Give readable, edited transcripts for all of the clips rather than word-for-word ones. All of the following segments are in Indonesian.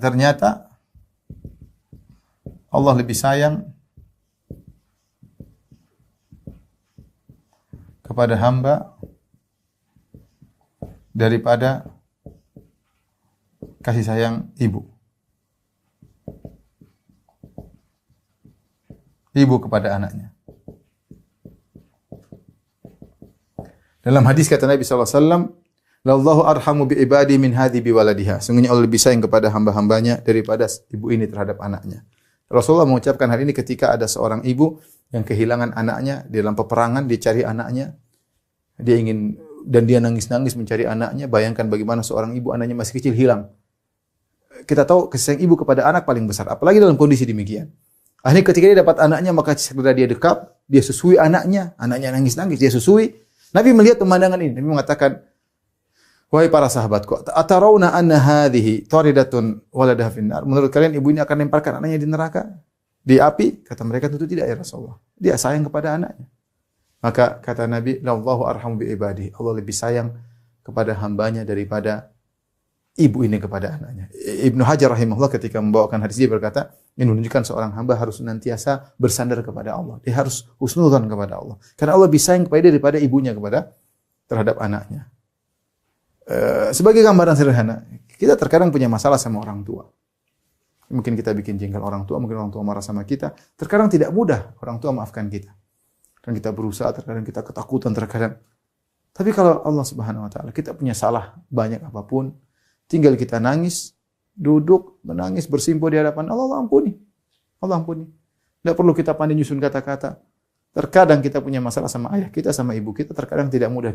ternyata Allah lebih sayang kepada hamba daripada kasih sayang ibu. Ibu kepada anaknya. Dalam hadis kata Nabi SAW, "Lallahu arhamu bi ibadi min hadhi bi waladiha." Sungguhnya Allah lebih sayang kepada hamba-hambanya daripada ibu ini terhadap anaknya. Rasulullah mengucapkan hal ini ketika ada seorang ibu yang kehilangan anaknya di dalam peperangan, dia cari anaknya. Dia ingin dan dia nangis-nangis mencari anaknya. Bayangkan bagaimana seorang ibu anaknya masih kecil hilang. Kita tahu kasih sayang ibu kepada anak paling besar, apalagi dalam kondisi demikian. Akhirnya ketika dia dapat anaknya, maka segera dia dekap, dia susui anaknya nangis-nangis, dia susui. Nabi melihat pemandangan ini, Nabi mengatakan, "Wahai para sahabatku, atarawna anna hadhihi taridatun waladaha finnar?" Menurut kalian ibu ini akan lemparkan anaknya di neraka, di api? Kata mereka, tentu tidak ya Rasulullah. Dia sayang kepada anaknya. Maka kata Nabi, "Lallahu arhamu bi ibadihi." Allah lebih sayang kepada hambanya daripada ibu ini kepada anaknya. Ibnu Hajar rahimahullah ketika membawakan hadis dia berkata, ini menunjukkan seorang hamba harus senantiasa bersandar kepada Allah. Dia harus husnudzon kepada Allah. Karena Allah lebih sayang kepada dia daripada ibunya terhadap anaknya. Sebagai gambaran sederhana, kita terkadang punya masalah sama orang tua. Mungkin kita bikin jengkel orang tua, mungkin orang tua marah sama kita. Terkadang tidak mudah orang tua maafkan kita. Dan kita berusaha, terkadang kita ketakutan, terkadang. Tapi kalau Allah Subhanahu wa taala, kita punya salah banyak apapun, tinggal kita nangis, duduk, menangis, bersimpuh di hadapan Allah, Allah ampuni. Allah ampuni. Tidak perlu kita pandai nyusun kata-kata. Terkadang kita punya masalah sama ayah kita, sama ibu kita, terkadang tidak mudah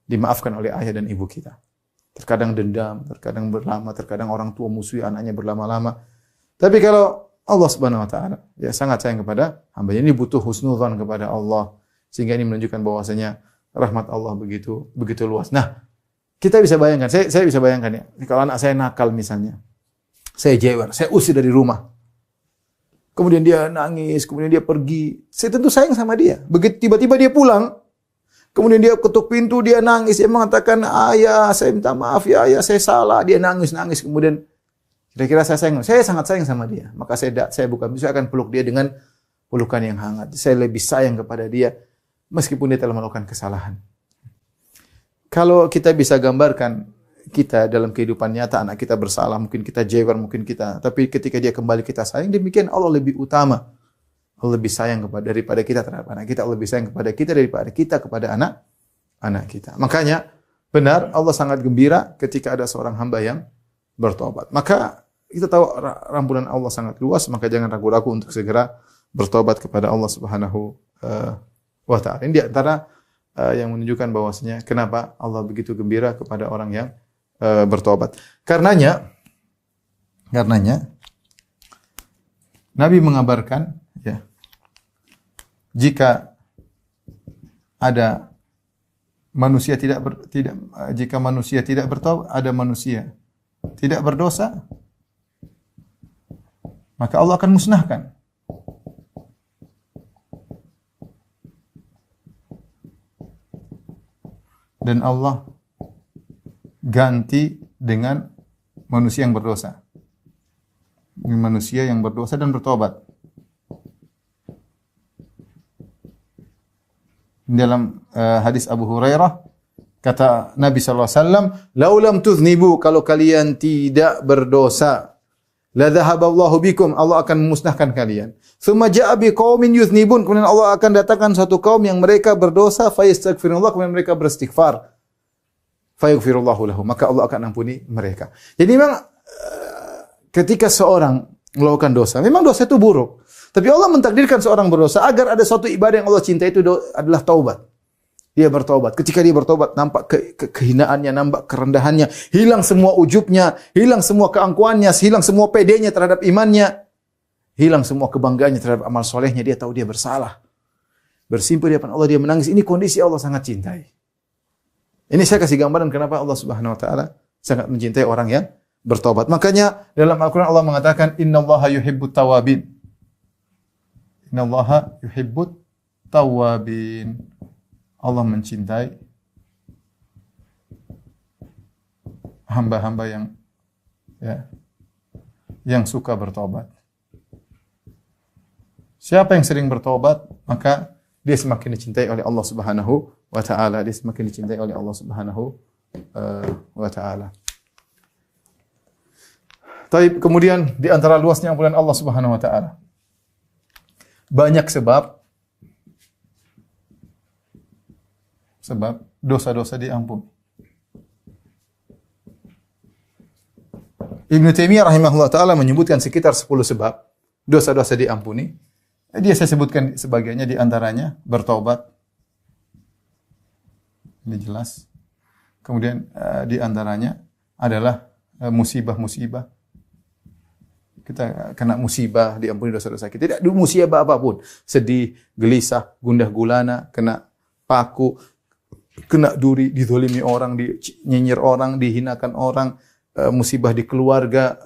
dimaafkan oleh ayah dan ibu kita. Terkadang dendam, terkadang berlama, terkadang orang tua musuhi anaknya berlama-lama. Tapi kalau Allah Subhanahu wa taala ya sangat sayang kepada hamba-Nya, ini butuh husnudzon kepada Allah, sehingga ini menunjukkan bahwasanya rahmat Allah begitu luas. Nah, kita bisa bayangkan, saya bisa bayangkan ya, kalau anak saya nakal misalnya, saya jewer, saya usir dari rumah. Kemudian dia nangis, kemudian dia pergi. Saya tentu sayang sama dia. Begitu tiba-tiba dia pulang, kemudian dia ketuk pintu, dia nangis, dia mengatakan, "Ayah, saya minta maaf ya, ayah, saya salah." Dia nangis-nangis, kemudian kira-kira saya sayang. Saya sangat sayang sama dia. Maka saya bukan bisa akan peluk dia dengan pelukan yang hangat. Saya lebih sayang kepada dia meskipun dia telah melakukan kesalahan. Kalau kita bisa gambarkan kita dalam kehidupan nyata, anak kita bersalah, mungkin kita jewer, mungkin kita, tapi ketika dia kembali kita sayang, demikian Allah lebih utama. Allah lebih sayang daripada kita terhadap anak kita, Allah lebih sayang kepada kita daripada kita kepada anak kita. Makanya benar Allah sangat gembira ketika ada seorang hamba yang bertobat. Maka kita tahu ampunan Allah sangat luas, maka jangan ragu-ragu untuk segera bertobat kepada Allah Subhanahu wa taala. Ini di antara yang menunjukkan bahwasanya kenapa Allah begitu gembira kepada orang yang bertobat. Karenanya Nabi mengabarkan ya, jika ada manusia jika manusia tidak bertobat, ada manusia tidak berdosa, maka Allah akan musnahkan. Dan Allah ganti dengan manusia yang berdosa. Manusia yang berdosa dan bertobat. Dalam hadis Abu Hurairah, kata Nabi SAW, "Laulam tuznibu," kalau kalian tidak berdosa, la dhahaballahu bikum, Allah akan memusnahkan kalian. Tsumma ja'a biqaumin yuznibun, kemudian Allah akan datangkan satu kaum yang mereka berdosa, fayastaghfirullah, kemudian mereka beristighfar, fayaghfirullahu lahum, maka Allah akan ampuni mereka. Jadi memang ketika seorang melakukan dosa, memang dosa itu buruk. Tapi Allah mentakdirkan seorang berdosa agar ada suatu ibadah yang Allah cintai, itu adalah taubat. Dia bertobat. Ketika dia bertobat, nampak kehinaannya, nampak kerendahannya, hilang semua ujubnya, hilang semua keangkuhannya, hilang semua pedenya terhadap imannya, hilang semua kebanggaannya terhadap amal solehnya. Dia tahu dia bersalah. Bersimpuh di hadapan Allah, dia menangis. Ini kondisi Allah sangat cintai. Ini saya kasih gambaran kenapa Allah Subhanahu wa taala sangat mencintai orang yang bertobat. Makanya dalam Al-Qur'an Allah mengatakan, "Innallaha yuhibbut tawwabin." Innallaha yuhibbut tawwabin. Allah mencintai hamba-hamba yang ya, yang suka bertobat. Siapa yang sering bertobat, maka dia semakin dicintai oleh Allah Subhanahu wa taala. Dia semakin dicintai oleh Allah Subhanahu wa taala. Taib, kemudian di antara luasnya ampunan Allah Subhanahu wa taala, banyak sebab dosa-dosa diampuni. Ibnu Taimiyah rahimahullah taala menyebutkan sekitar 10 sebab dosa-dosa diampuni. Dia saya sebutkan sebagiannya, di antaranya bertobat. Ini jelas. Kemudian di antaranya adalah musibah-musibah. Kita kena musibah, diampuni dosa-dosa kita. Tidak musibah apapun. Sedih, gelisah, gundah gulana, kena paku, kena duri, dizalimi orang, dinyinyir orang, dihinakan orang, musibah di keluarga,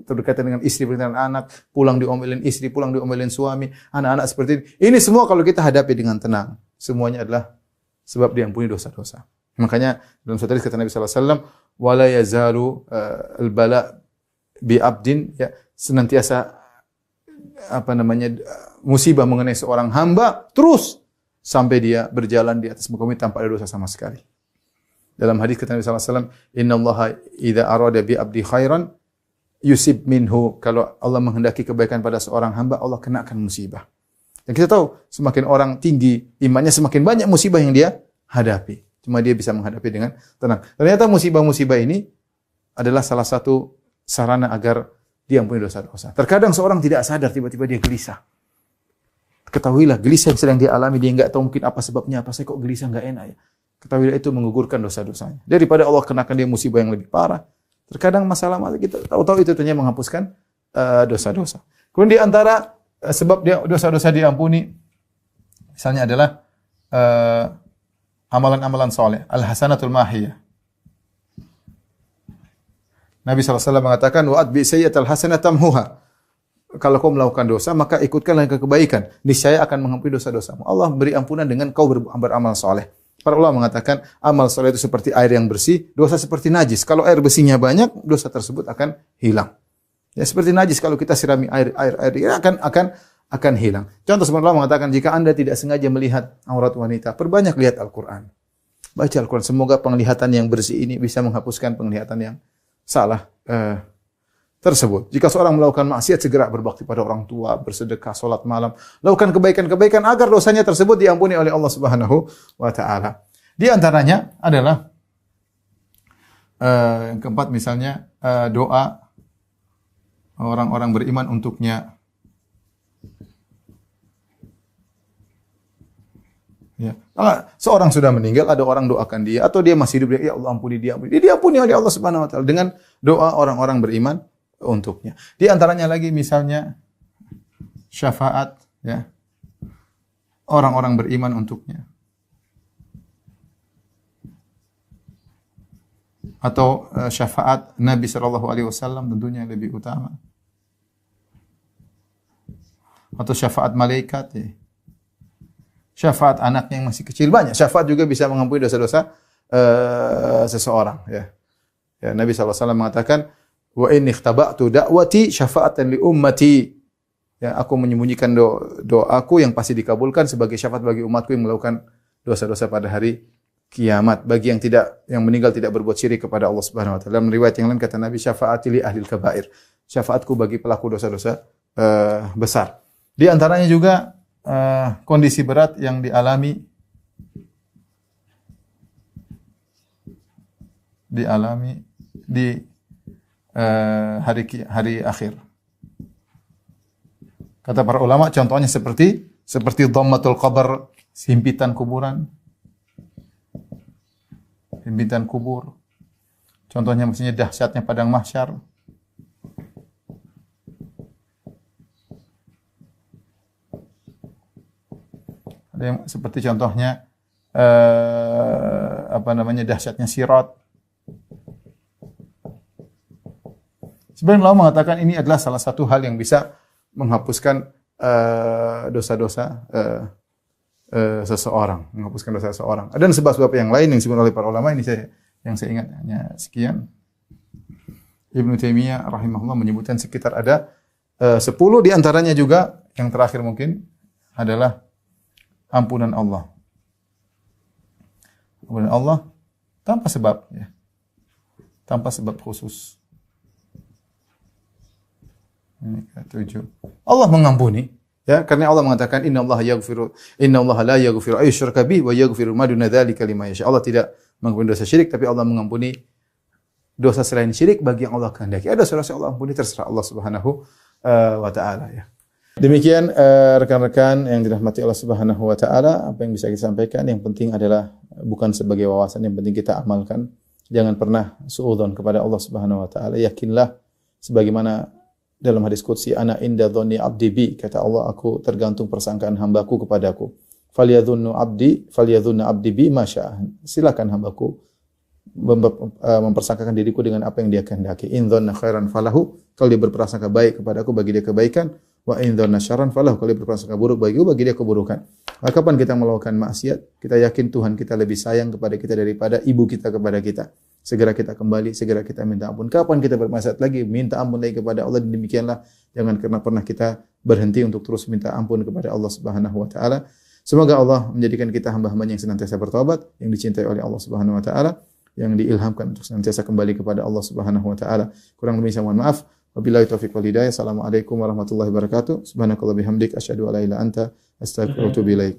berkaitan dengan istri, berkaitan dengan anak, pulang diomelin istri, pulang diomelin suami, anak-anak seperti ini. Ini semua kalau kita hadapi dengan tenang, semuanya adalah sebab diampuni dosa-dosa. Makanya dalam suatu hadis kata Nabi sallallahu alaihi wasallam, "Wala yazalu al-bala bi 'abdin", ya, senantiasa musibah mengenai seorang hamba terus sampai dia berjalan di atas muka bumi tanpa ada dosa sama sekali. Dalam hadis kata Nabi sallallahu alaihi wasallam, "Innallaha idza arada bi 'abdi khairan yusib minhu", kalau Allah menghendaki kebaikan pada seorang hamba, Allah kenakan musibah. Dan kita tahu semakin orang tinggi imannya, semakin banyak musibah yang dia hadapi. Cuma dia bisa menghadapi dengan tenang. Ternyata musibah-musibah ini adalah salah satu sarana agar diampuni dosa-dosa. Terkadang seorang tidak sadar, tiba-tiba dia gelisah. Ketahuilah, gelisah yang sedang dia alami, dia enggak tahu mungkin apa sebabnya, apa saya kok gelisah enggak enak ya. Ketahuilah itu menggugurkan dosa-dosanya. Daripada Allah kenakan dia musibah yang lebih parah. Terkadang masalah kita tahu-tahu itu ternyata menghapuskan dosa-dosa. Kemudian di antara sebab dia dosa-dosa diampuni, misalnya adalah amalan-amalan soleh, al-hasanatul mahiyah. Nabi SAW mengatakan, wa'ad bi sayyi'atal hasanah tamhuha. Kalau kau melakukan dosa, maka ikutkanlah kebaikan. Niscaya akan mengampuni dosa-dosamu. Allah beri ampunan dengan kau beramal soleh. Para ulama mengatakan amal soleh itu seperti air yang bersih, dosa seperti najis. Kalau air bersihnya banyak, dosa tersebut akan hilang. Ya, seperti najis kalau kita sirami air akan hilang. Contoh seperti Allah mengatakan, jika Anda tidak sengaja melihat aurat wanita, perbanyak lihat Al-Quran. Baca Al-Quran. Semoga penglihatan yang bersih ini bisa menghapuskan penglihatan yang salah tersebut. Jika seorang melakukan maksiat, segera berbakti pada orang tua, bersedekah, salat malam, lakukan kebaikan-kebaikan agar dosanya tersebut diampuni oleh Allah Subhanahu wa taala. Di antaranya adalah yang keempat misalnya doa orang-orang beriman untuknya. Ya. Kalau seorang sudah meninggal, ada orang doakan dia, atau dia masih hidup, ya Allah ampuni dia, ampuni. Dia diampuni oleh Allah Subhanahu wa taala dengan doa orang-orang beriman untuknya. Di antaranya lagi misalnya syafaat, ya, orang-orang beriman untuknya. Atau syafaat Nabi sallallahu alaihi wasallam tentunya yang lebih utama. Atau syafaat malaikat, ya. Syafaat anaknya yang masih kecil, banyak. Syafaat juga bisa mengampuni dosa-dosa seseorang, ya. Ya, Nabi sallallahu alaihi wasallam mengatakan, wa inni ikhtaba'tu da'wati syafa'atan li ummati. Ya, aku menyembunyikan doaku yang pasti dikabulkan sebagai syafaat bagi umatku yang melakukan dosa-dosa pada hari kiamat. Bagi yang meninggal tidak berbuat syirik kepada Allah Subhanahu wa taala. Dalam riwayat yang lain kata Nabi, syafaati li ahlil kabair. Syafaatku bagi pelaku dosa-dosa besar. Di antaranya juga kondisi berat yang dialami di hari akhir. Kata para ulama, contohnya seperti dhammatul qabr, himpitan kuburan. Himpitan kubur. Contohnya mestinya dahsyatnya padang mahsyar. Ada yang seperti contohnya dahsyatnya sirat. Sebenarnya Allah mengatakan ini adalah salah satu hal yang bisa menghapuskan dosa-dosa seseorang, menghapuskan dosa seseorang. Dan sebab-sebab yang lain yang disebut oleh para ulama ini yang saya ingat hanya sekian. Ibnu Taimiyah rahimahullah menyebutkan sekitar ada 10 di antaranya juga yang terakhir mungkin adalah ampunan Allah. Ampunan Allah tanpa sebab ya. Tanpa sebab khusus. Ini ketujuh. Allah mengampuni ya, karena Allah mengatakan innallaha la yaghfiru ayyushraka bihi wa yaghfiru ma duna dzalika liman yasha. Allah tidak mengampuni dosa syirik, tapi Allah mengampuni dosa selain syirik bagi yang Allah kehendaki. Ada dosa Allah ampuni, terserah Allah Subhanahu wa taala ya. Demikian rekan-rekan yang dirahmati Allah Subhanahu wa taala, apa yang bisa kita sampaikan yang penting adalah bukan sebagai wawasan, yang penting kita amalkan. Jangan pernah suudzon kepada Allah Subhanahu wa taala. Yakinlah sebagaimana dalam hadis qudsi, ana inda dhanni 'abdi bi, kata Allah, aku tergantung persangkaan hambaku kepadaku. Falyadhunnu 'abdi bi ma syaa. Silakan hambaku mempersangkakan diriku dengan apa yang dia kehendaki. In dhanna khairan falahu, kalau dia berprasangka baik kepadaku, bagi dia kebaikan. Wa in dhanna syarran falahu, kalau dia berprasangka buruk bagiku, bagi dia keburukan. Maka kapan kita melakukan maksiat, kita yakin Tuhan kita lebih sayang kepada kita daripada ibu kita kepada kita. Segera kita kembali, segera kita minta ampun. Kapan kita bermaksiat lagi, minta ampun lagi kepada Allah. Demikianlah, jangan pernah kita berhenti untuk terus minta ampun kepada Allah Subhanahu wa taala. Semoga Allah menjadikan kita hamba-hambanya yang senantiasa bertobat, yang dicintai oleh Allah Subhanahu wa taala, yang diilhamkan untuk senantiasa kembali kepada Allah Subhanahu wa taala. Kurang lebih saya mohon maaf. Wabillahi taufiq wal hidayah. Assalamualaikum warahmatullahi wabarakatuh. Subhanakallah bihamdik asyhadu an la ilaha illa anta astaghfiruka wa atubu ilaik.